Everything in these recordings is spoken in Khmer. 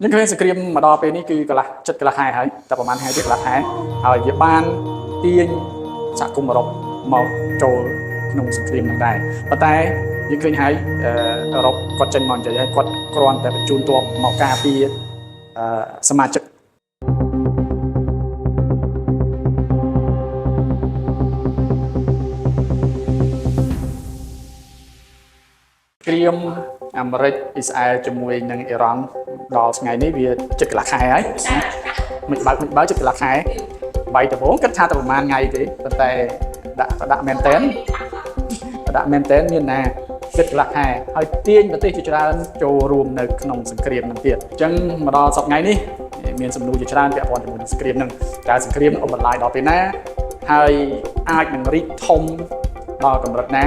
យើងឃើញសង្គ្រាមមកដល់ពេលនេះគឺកន្លះចិត្តកន្លះខែហើយតែប្រហែលខែទៀតកន្លះខែហើយវាបានទាញសហគមន៍អឺរ៉ុបមកចូលក្នុងសង្គ្រាមនឹងដែរប៉ុន្តែយើងឃើញហើយអឺរ៉ុបគាត់ចេញមកនិយាយហើយគាត់គ្រាន់តែបញ្ជូនទ័ពមកការពារសមាជិកគ្រាមអាមេរិកអ៊ីស្រាអែលជាមួយនឹងអ៊ីរ៉ង់ដល់ថ្ងៃនេះវាជិតកន្លះខែហើយមិនបើជិតកន្លះខែបៃដំបងគិតថាតែប្រហែលថ្ងៃទេប៉ុន្តែដាក់មែនតែនមានណាជិតកន្លះខែហើយទាញប្រទេសជាច្រើនចូលរួមនៅក្នុងសង្គ្រាមនឹងទៀតអញ្ចឹងមកដល់សប្តាហ៍ថ្ងៃនេះមានសំណួរជាច្រើនពាក់ព័ន្ធជាមួយនឹងសង្គ្រាមនឹងតើសង្គ្រាមនឹងបន្លាយដល់ពេលណាហើយអាចនឹងរីកធំដល់កម្រិតណា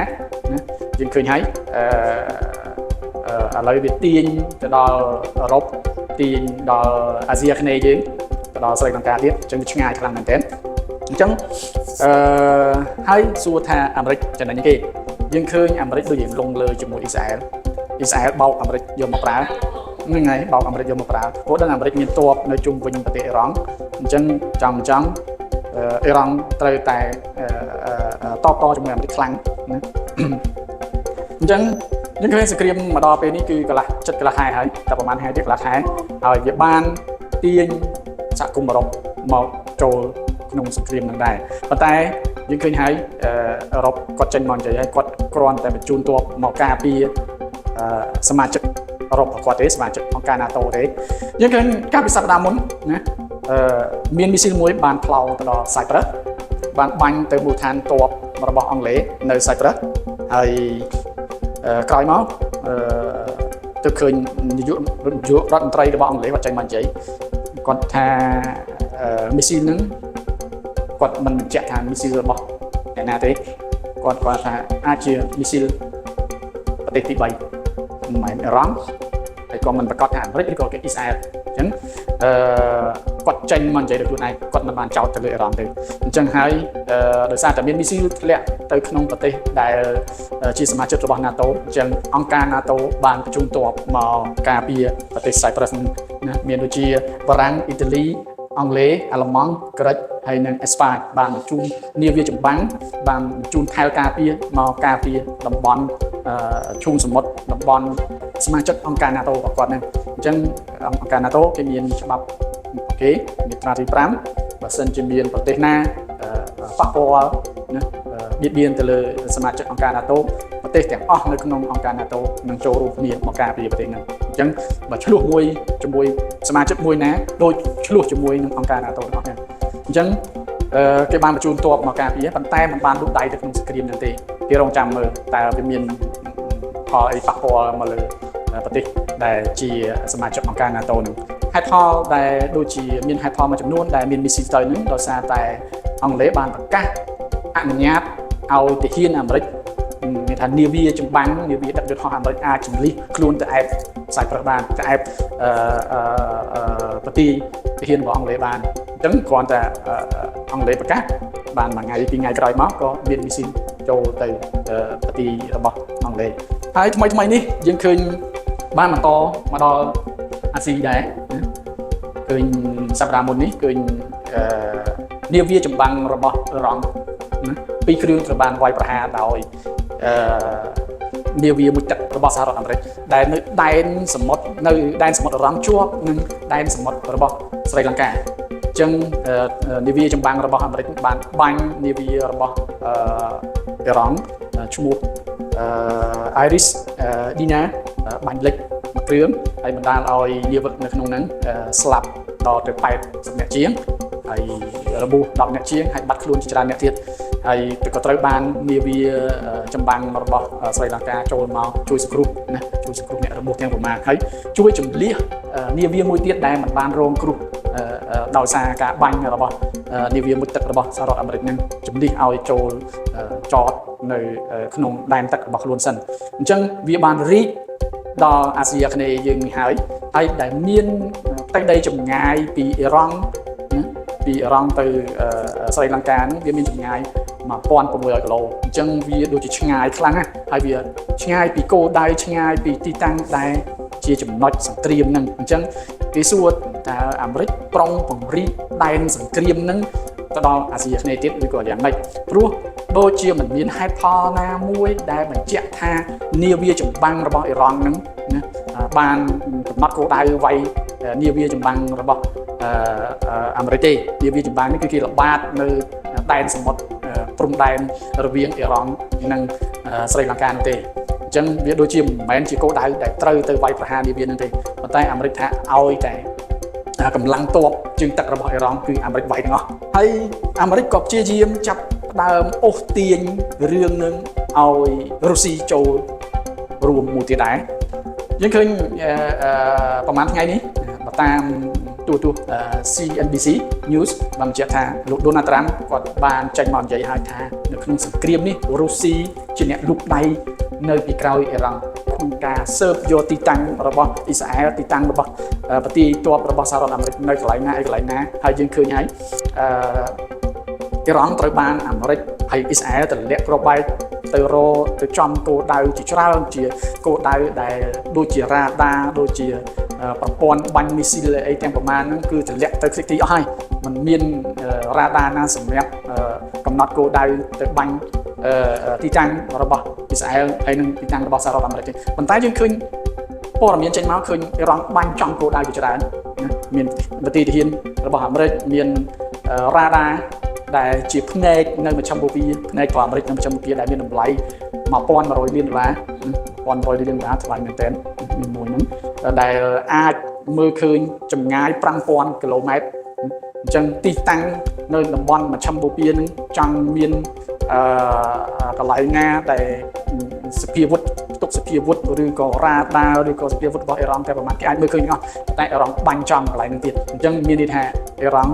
យើងឃើញហើយឥឡូវវាទាញទៅដល់អឺរ៉ុបទាញដល់អាស៊ីអាគ្នេយ៍យើងទៅដល់ស្រីលង្កាទៀតអញ្ចឹងវាឆ្ងាយខ្លាំងមែនទែនអញ្ចឹងហើយសួរថាអាមេរិកចំណេញគេយើងឃើញអាមេរិកដូចជាលងលើជាមួយអ៊ីស្រាអែលបោកអាមេរិកយកមកប្រើហ្នឹងហើយបោកអាមេរិកយកមកប្រើព្រោះដឹងអាមេរិកមានទ័ពនៅជុំវិញប្រទេសអ៊ីរ៉ង់អញ្ចឹងចង់អ៊ីរ៉ង់ត្រូវតែតបជាមួយអាមេរិកខ្លាំងណាអញ្ចឹងយើងឃើញសង្គ្រាមមកដល់ពេលនេះគឺកន្លះចិត្តកន្លះខែហើយតែប្រហែលខែទៀតកន្លះខែហើយវាបានទាញសហគមន៍អឺរ៉ុបមកចូលក្នុងសង្គ្រាមនឹងដែរប៉ុន្តែយើងឃើញហើយអឺរ៉ុបគាត់ចេញមកនិយាយហើយគាត់គ្រាន់តែបញ្ជូនទ័ពមកការពារសមាជិកអឺរ៉ុបគាត់ទេសមាជិកអង្គការ NATO ទេយើងឃើញកាលពីសប្តាហ៍មុនណាមានមីស៊ីលមួយបានផ្លោទៅដល់ Cyprus បានបាញ់ទៅមូលដ្ឋានទ័ពរបស់អង់គ្លេសនៅ Cyprus ហើយក្រោយមកទៅឃើញនាយករដ្ឋមន្ត្រីរបស់អង់គ្លេសគាត់ចេញមកនិយាយគាត់ថាមីស៊ីលហ្នឹងគាត់មិនបញ្ជាក់ថាមីស៊ីលរបស់អ្នកណាទេគាត់ថាអាចជាមីស៊ីលប្រទេសទី3មិនមែនអ៊ីរ៉ង់ហើយក៏មិនប្រកាសថាអាមេរិកឬក៏អ៊ីស្រាអែលអញ្ចឹងគាត់ចេញមកនិយាយដោយខ្លួនឯងគាត់មិនបានចោទទៅលើអ៊ីរ៉ង់ទេអញ្ចឹងហើយដោយសារតែមានមីស៊ីលធ្លាក់ទៅក្នុងប្រទេសដែលជាសមាជិករបស់ NATO អញ្ចឹងអង្គការ NATO បានបញ្ជូនទ័ពមកការពារប្រទេស Cyprus ណាមានដូចជាបារាំងអ៊ីតាលីអង់គ្លេសអាល្លឺម៉ង់ក្រិចហើយនិងអេស្ប៉ាញបានបញ្ជូននាវាចម្បាំងបានបញ្ជូនថែវការពារមកការពារតំបន់ឈូងសមុទ្រតំបន់សមាជិកអង្គការ NATO របស់គាត់ហ្នឹងអញ្ចឹងអង្គការ NATO គេមានច្បាប់គេមាត្រាទី5បើសិនជាមានប្រទេសណាប៉ះពាល់ណាបៀតបៀនទៅលើសមាជិកអង្គការ NATO ប្រទេសទាំងអស់នៅក្នុងអង្គការ NATO នឹងចូលរួមគ្នាមកការពារប្រទេសហ្នឹងអញ្ចឹងបើឆ្លោះមួយជាមួយសមាជិកមួយណាដូចឆ្លោះជាមួយនឹងអង្គការ NATO ទាំងអស់ហ្នឹងអញ្ចឹងគេបានបញ្ជូនទ័ពមកការពារប៉ុន្តែមិនបានលូកដៃទៅក្នុងសង្គ្រាមហ្នឹងទេគេរងចាំមើលតើវាមានផលអីប៉ះពាល់មកលើប្រទេសដែលជាសមាជិកអង្គការ NATO ហ្នឹងហេតុផលដែលដូចជាមានហេតុផលមួយចំនួនដែលមានមីស៊ីលទៅហ្នឹងដោយសារតែអង់គ្លេសបានប្រកាសអនុញ្ញាតឲ្យទាហានអាមេរិកមានថានាវាចម្បាំងនាវាដឹកយន្តហោះអាមេរិកអាចជម្លៀសខ្លួនទៅឯបCyprusបានទៅឯបប្រទេសទាហានរបស់អង់គ្លេសបានអញ្ចឹងគ្រាន់តែអង់គ្លេសប្រកាសបានមួយថ្ងៃពីរថ្ងៃក្រោយមកក៏មានមីស៊ីលចូលទៅប្រទេសរបស់អង់គ្លេសហើយថ្មីនេះយើងឃើញបានបន្តមកដល់អាស៊ីដែរឃើញសប្តាហ៍មុននេះឃើញនាវាចម្បាំងរបស់អ៊ីរ៉ង់ពីរគ្រឿងត្រូវបានវាយប្រហារដោយនាវាមួយទឹករបស់សហរដ្ឋអាមេរិកដែលនៅដែនសមុទ្រនៅដែនសមុទ្រអ៊ីរ៉ង់ជាប់នឹងដែនសមុទ្ររបស់ស្រីលង្កាអញ្ចឹងនាវាចម្បាំងរបស់អាមេរិកបានបាញ់នាវារបស់អ៊ីរ៉ង់ឈ្មោះIris Dina បាញ់លិចមួយគ្រឿងហើយបណ្ដាលឲ្យនាវិកនៅក្នុងហ្នឹងស្លាប់ដល់ទៅ80នាក់ជាងហើយរបួស10នាក់ជាងហើយបាត់ខ្លួនជាច្រើនអ្នកទៀតហើយក៏ត្រូវបាននាវាចម្បាំងរបស់ស្រីលង្កាចូលមកជួយសង្គ្រោះណាជួយសង្គ្រោះអ្នករបួសទាំងប្រមាណហើយជួយជម្លៀសនាវាមួយទៀតដែលមិនបានរងគ្រោះដោយសារការបាញ់របស់នាវាមួយទឹករបស់សហរដ្ឋអាមេរិកនឹងជម្លៀសឲ្យចូលចតនៅក្នុងដែនទឹករបស់ខ្លួនសិនអញ្ចឹងវាបានរីកដល់អាស៊ីអាគ្នេយ៍យើងនេះហើយដែលមានផ្ទៃដីចម្ងាយពីអ៊ីរ៉ង់ទៅស្រីលង្កាហ្នឹងវាមានចម្ងាយ1600គីឡូអញ្ចឹងវាដូចជាឆ្ងាយខ្លាំងណាស់ហើយវាឆ្ងាយពីគោលដៅឆ្ងាយពីទីតាំងដែលជាចំណុចសង្គ្រាមហ្នឹងអញ្ចឹង គេសួរថាអាមេរិកប្រុងពង្រីកដែនសង្គ្រាមនឹងទៅដល់អាស៊ីអាគ្នេយ៍ទៀតឬក៏យ៉ាងម៉េចព្រោះដូចជាមិនមានហេតុផលណាមួយដែលបញ្ជាក់ថានាវាចម្បាំងរបស់អ៊ីរ៉ង់នឹងណាបានកំណត់គោលដៅវាយនាវាចម្បាំងរបស់អាមេរិកទេនាវាចម្បាំងនេះគឺគេល្បាតនៅដែនសមុទ្រព្រំដែនរវាងអ៊ីរ៉ង់និងស្រីលង្កានោះទេអញ្ចឹងវាដូចជាមិនមែនជាគោលដៅដែលត្រូវទៅវាយប្រហារនាវានឹងទេប៉ុន្តែអាមេរិកថាឲ្យតែកម្លាំងទ័ពជើងទឹករបស់អ៊ីរ៉ង់គឺអាមេរិកវាយទាំងអស់ហើយអាមេរិកក៏ព្យាយាមចាប់ដើមអូសទាញរឿងនឹងឲ្យរុស្ស៊ីចូលរួមមួយទៀតដែរយើងឃើញប្រហែលថ្ងៃនេះបើតាមទូរទស្សន៍ CNBC News បានបញ្ជាក់ថាលោក Donald Trump គាត់បានចេញមកនិយាយឲ្យថានៅក្នុងសង្គ្រាមនេះរុស្ស៊ីជាអ្នកលូកដៃនៅពីក្រោយអ៊ីរ៉ង់ក្នុងការស៊ើបយកទីតាំងរបស់អ៊ីស្រាអែលទីតាំងរបស់ប្រទេសទ័ពរបស់សហរដ្ឋអាមេរិកនៅកន្លែងណាឯកន្លែងណាហើយយើងឃើញហើយអ៊ីរ៉ង់ត្រូវបានអាមេរិកហើយអ៊ីស្រាអែលទម្លាក់គ្រាប់បែកទៅរកទៅចំគោលដៅជាច្រើនជាគោលដៅដែលដូចជារ៉ាដាដូចជាប្រព័ន្ធបាញ់មីស៊ីលអីទាំងប្រមាណហ្នឹងគឺទម្លាក់ទៅខ្ទេចទីអស់ហើយมันមានរ៉ាដាណាសម្រាប់កំណត់គោលដៅទៅបាញ់ទីតាំងរបស់អ៊ីស្រាអែលហើយនិងទីតាំងរបស់សហរដ្ឋអាមេរិកទេប៉ុន្តែយើងឃើញព័ត៌មានចេញមកឃើញអ៊ីរ៉ង់បាញ់ចំគោលដៅជាច្រើនមានវិធីទាហានរបស់អាមេរិកមានរ៉ាដាដែលជាផ្នែកនៅមជ្ឈមបូព៌ាផ្នែករបស់អាមេរិកនៅមជ្ឈមបូព៌ាដែលមានតម្លៃ$1,100 លាន$1,100 លានថ្លៃមែនទែនមួយហ្នឹងដែលអាចមើលឃើញចម្ងាយ5,000 គីឡូម៉ែត្រអញ្ចឹងទីតាំងនៅតំបន់មជ្ឈមបូព៌ាហ្នឹងចង់មានកន្លែងណាដែលសភាវុធផ្ទុកសភាវុធឬក៏រ៉ាដាឬក៏សភាវុធរបស់អ៊ីរ៉ង់តែប្រហែលគេអាចមើលឃើញទាំងអស់តែអ៊ីរ៉ង់បាញ់ចំកន្លែងហ្នឹងទៀតអញ្ចឹងមានន័យថាអ៊ីរ៉ង់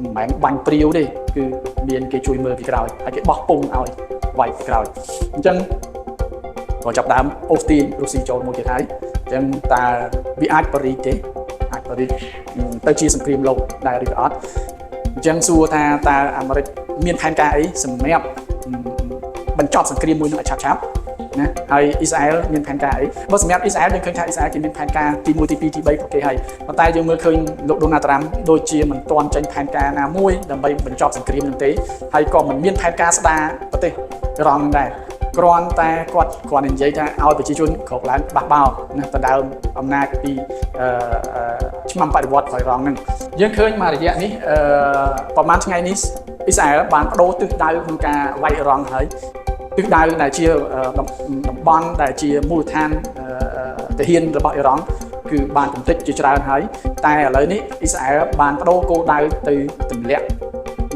មិនមែនបាញ់ព្រាវទេគឺមានគេជួយមើលពីក្រោយហើយគេបោះពុំឲ្យវាយពីក្រោយអញ្ចឹងក៏ចាប់ដើមអូសទាញរុស្ស៊ីចូលមួយទៀតហើយអញ្ចឹងតើវាអាចបរិយទេអាចបរិយទៅជាសង្គ្រាមលោកដែរឬក៏អត់អញ្ចឹងសួរថាតើអាមេរិកមានផែនការអីសម្រាប់បញ្ចប់សង្គ្រាមមួយនឹងឲ្យឆាប់ណាហើយអ៊ីស្រាអែលមានផែនការអីបើសម្រាប់អ៊ីស្រាអែលយើងឃើញថាអ៊ីស្រាអែលគេមានផែនការទី1ទី2ទី3ពួកគេហើយប៉ុន្តែយើងមើលឃើញលោក Donald Trump ដូចជាមិនទាន់ចេញផែនការណាមួយដើម្បីបញ្ចប់សង្គ្រាមនឹងទេហើយក៏មិនមានផែនការស្ដារប្រទេសអ៊ីរ៉ង់ដែរគ្រាន់តែគាត់និយាយថាឲ្យប្រជាជនគ្រប់ឡើងបះបោណាទៅដើមអំណាចពីឆ្នាំបដិវត្តន៍របស់អ៊ីរ៉ង់ហ្នឹងយើងឃើញមករយៈនេះប្រហែលថ្ងៃនេះអ៊ីស្រាអែលបានបដូរទិសដៅក្នុងការវាយអ៊ីរ៉ង់ហើយទិសដៅដែលជាតំបន់ដែលជាមូលដ្ឋានទាហានរបស់អ៊ីរ៉ង់គឺបានកំទេចជាច្រើនហើយតែឥឡូវនេះអ៊ីស្រាអែលបានបដូរគោលដៅទៅទម្លាក់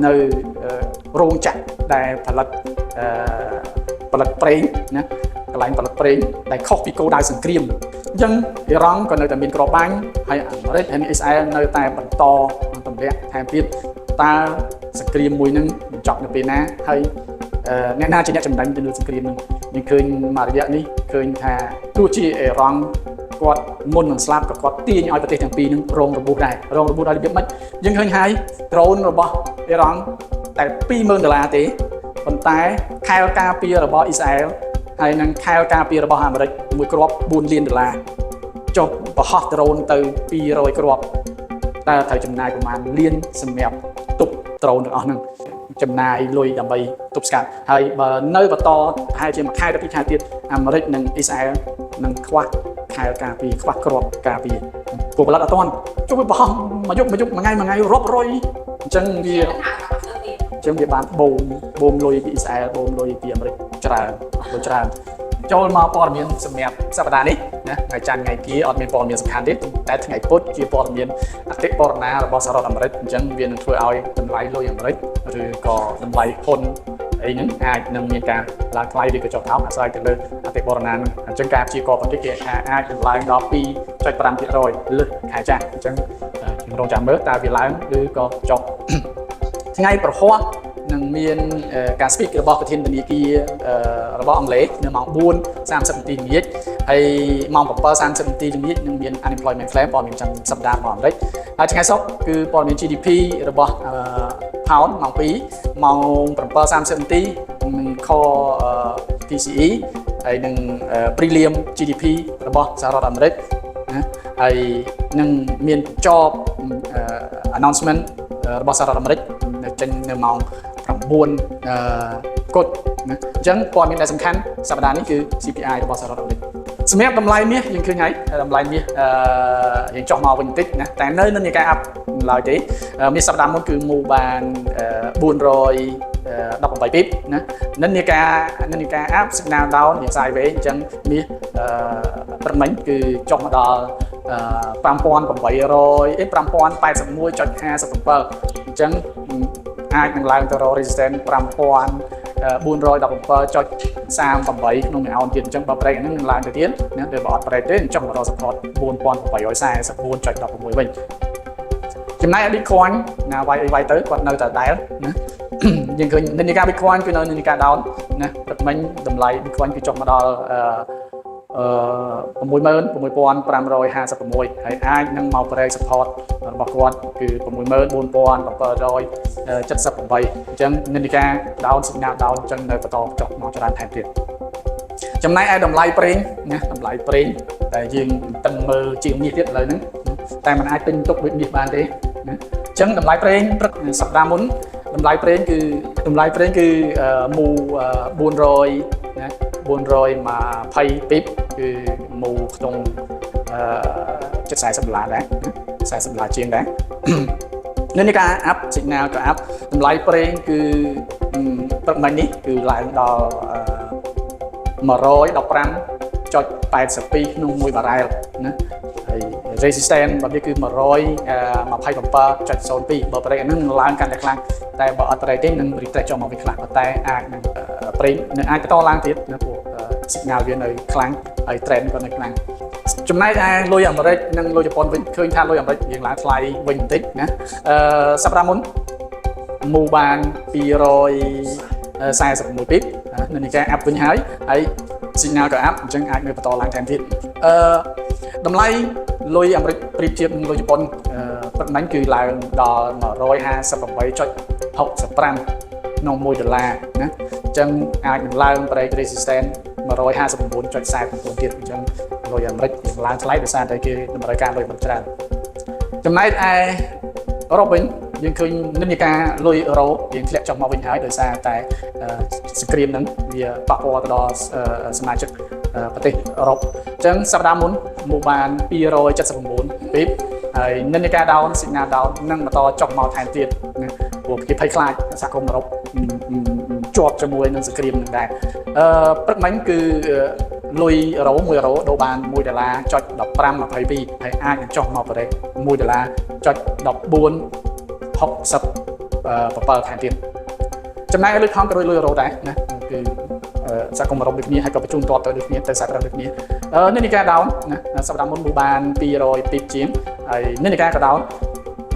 នៅរោងចក្រដែលផលិតប្រេងណាកន្លែងផលិតប្រេងដែលខុសពីគោលដៅសង្គ្រាមអញ្ចឹងអ៊ីរ៉ង់ក៏នៅតែមានក្របបាញ់ហើយអាមេរិកហើយអ៊ីស្រាអែលនៅតែបន្តទម្លាក់ថែមទៀតតើសង្គ្រាមមួយនឹងបញ្ចប់នៅពេលណាហើយអ្នកណាជាអ្នកចំណេញទៅលើសង្គ្រាមនឹងយើងឃើញមករយៈនេះឃើញថាទោះជាអ៊ីរ៉ង់គាត់មុននឹងស្លាប់ក៏គាត់ទាញឲ្យប្រទេសទាំងពីរនឹងរងរបួសដែររងរបួសដោយរបៀបម៉េចយើងឃើញហើយដ្រូនរបស់អ៊ីរ៉ង់តែ$20,000ទេប៉ុន្តែខែលការពាររបស់អ៊ីស្រាអែលហើយនិងខែលការពាររបស់អាមេរិកមួយគ្រាប់$4 លានចុះប្រហោះដ្រូនទៅ200គ្រាប់តើត្រូវចំណាយប្រមាណលានសម្រាប់ទប់ដ្រូនទាំងអស់ហ្នឹងចំណាយលុយដើម្បីទប់ស្កាត់ហើយបើនៅបន្តប្រហែលជាមួយខែទៅ2ខែទៀតអាមេរិកនិងអ៊ីស្រាអែលនឹងខ្វះខែលការពារខ្វះគ្រាប់ការពារពួកផលិតអត់ទាន់ជុំវាប្រហោះមួយយប់មួយថ្ងៃរាប់រយអញ្ចឹងវាបានបូមលុយពីអ៊ីស្រាអែលបូមលុយពីអាមេរិកច្រើនចូលមកព័ត៌មានសម្រាប់សប្តាហ៍នេះណាថ្ងៃច័ន្ទថ្ងៃគីអត់មានព័ត៌មានសំខាន់ទេតែថ្ងៃពុធជាព័ត៌មានអតិបរណារបស់សហរដ្ឋអាមេរិកអញ្ចឹងវានឹងធ្វើឲ្យតម្លៃលុយអាមេរិកឬក៏តម្លៃហ៊ុនអីហ្នឹងអាចនឹងមានការឡើងថ្លៃឬក៏ចុះថោកអាស្រ័យទៅលើអតិបរណាហ្នឹងអញ្ចឹងការព្យាករណ៍បន្តិចគេអាចឡើងដល់ 2.5% លើសខែចាស់អញ្ចឹងយើងរងចាំមើលតើវាឡើងឬក៏ចុះថ្ងៃប្រហ័សនឹងមានការ speak របស់ប្រធានធនាគាររបស់អង់គ្លេសនៅម៉ោង 4:30 នាទីល្ងាចហើយម៉ោង 7:30 នាទីល្ងាចនឹងមាន unemployment claim ព័ត៌មានប្រចាំសប្តាហ៍របស់អាមេរិកហើយថ្ងៃសុក្រគឺព័ត៌មាន GDP របស់pound ម៉ោង 2 ម៉ោង 7:30 នាទីនឹង core PCE ហើយនឹង prelim GDP របស់សហរដ្ឋអាមេរិកណា ហើយនឹងមានចប announcement របស់សហរដ្ឋអាមេរិកចេញនៅម៉ោង 9 គត់ណាអញ្ចឹងព័ត៌មានដែលសំខាន់សប្តាហ៍នេះគឺ CPI របស់សហរដ្ឋអាមេរិកសម្រាប់តម្លៃមាសយើងឃើញហើយតម្លៃមាសយើងចុះមកវិញបន្តិចណាតែនៅនិន្នាការអាប់ឡើយទេមាសសប្តាហ៍មុនគឺមូបាន418 ពីបណានិន្នាការអាប់ signal down យ៉ាងសាយវែងអញ្ចឹងមាសព្រឹកមិញគឺចុះមកដល់5881.57 អញ្ចឹងអាចនឹងឡើងទៅរក resistance 5417.38 ក្នុងមួយអោនទៀតអញ្ចឹងបើ break ហ្នឹងនឹងឡើងទៅទៀតណាបើអត់ break ទេចុះមករក support 4844.16 វិញចំណែក Bitcoin ណាវាយទៅគាត់នៅតែដែលណាយើងឃើញនិន្នាការ Bitcoin គឺនៅនិន្នាការ down ណាព្រឹកមិញតម្លៃ Bitcoin គឺចុះមកដល់66,556 ហើយអាចនឹងមក break support របស់គាត់គឺ 64,778 អញ្ចឹងនិន្នាការ down signal down អញ្ចឹងនៅបន្តចុះមកច្រើនថែមទៀតចំណែកឯតម្លៃប្រេងណាតម្លៃប្រេងតែយើងមិនទាន់មើលជាងមាសទៀតឥឡូវហ្នឹងតែมันអាចទិញទុកដូចមាសបានទេណាអញ្ចឹងតម្លៃប្រេងព្រឹកសប្តាហ៍មុនតម្លៃប្រេងគឺមូ400ណា420 ពីបគឺមូក្នុង$40ដែរ$40ជាងដែរនិន្នាការអាប់ signal ក៏អាប់តម្លៃប្រេងគឺព្រឹកមិញនេះគឺឡើងដល់115.82 ក្នុង1បារ៉ែលណាហើយ resistance របស់វាគឺ127.02បើប្រេងហ្នឹងឡើងកាន់តែខ្លាំងតែបើអត់ប្រេងទេនឹង retest ចុះមកវិញខ្លះតែអាចនឹងប្រេងនឹងអាចបន្តឡើងទៀតណាព្រោះ signal វានៅខ្លាំងហើយ trend ក៏នៅខ្លាំងចំណែកឯលុយអាមេរិកនិងលុយជប៉ុនវិញឃើញថាលុយអាមេរិកយើងឡើងថ្លៃវិញបន្តិចណាសប្តាហ៍មុនមូបាន246 ពីបនិន្នាការអាប់វិញហើយ signal ក៏អាប់អញ្ចឹងអាចនៅបន្តឡើងថែមទៀតតម្លៃលុយអាមេរិកប្រៀបធៀបនឹងលុយជប៉ុនព្រឹកមិញគឺឡើងដល់ 158.65 ក្នុង$1ណាអញ្ចឹងអាចនឹងឡើង break resistance 159.49 ទៀតអញ្ចឹងលុយអាមេរិកឡើងថ្លៃដោយសារតែគេតម្រូវការលុយមិនច្រើនចំណែកឯអឺរ៉ុបវិញយើងឃើញនិន្នាការលុយអឺរ៉ូយើងធ្លាក់ចុះមកវិញហើយដោយសារតែសង្គ្រាមហ្នឹងវាប៉ះពាល់ទៅដល់សមាជិកប្រទេសអឺរ៉ុបអញ្ចឹងសប្តាហ៍មុនមកបាន279 ពីបហើយនិន្នាការ down signal down នឹងបន្តចុះមកថែមទៀតណាព្រោះគេភ័យខ្លាចសហគមន៍អឺរ៉ុបជាប់ជាមួយនឹងសង្គ្រាមហ្នឹងដែរព្រឹកមិញគឺលុយអឺរ៉ូ1 អឺរ៉ូដូរបាន$1.1522ហើយអាចនឹងចុះមកប្រេ$1.1467ថែមទៀតចំណែកលុយខំក៏លុយអឺរ៉ូដែរណាគឺសហគមន៍អឺរ៉ុបដូចគ្នាហើយក៏បញ្ជូនតបទៅដូចគ្នាទៅសហរដ្ឋដូចគ្នានិន្នាការ down ណាសប្តាហ៍មុនបាន200 ពីបជាងហើយនិន្នាការក៏ down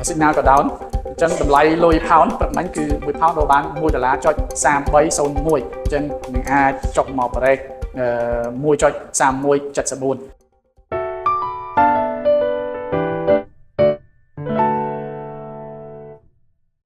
signal ក៏ down អញ្ចឹងតម្លៃលុយផោនព្រឹកមិញគឺ1ផោនដូរបាន$1.3301អញ្ចឹងនឹងអាចចុះមក break 1.3174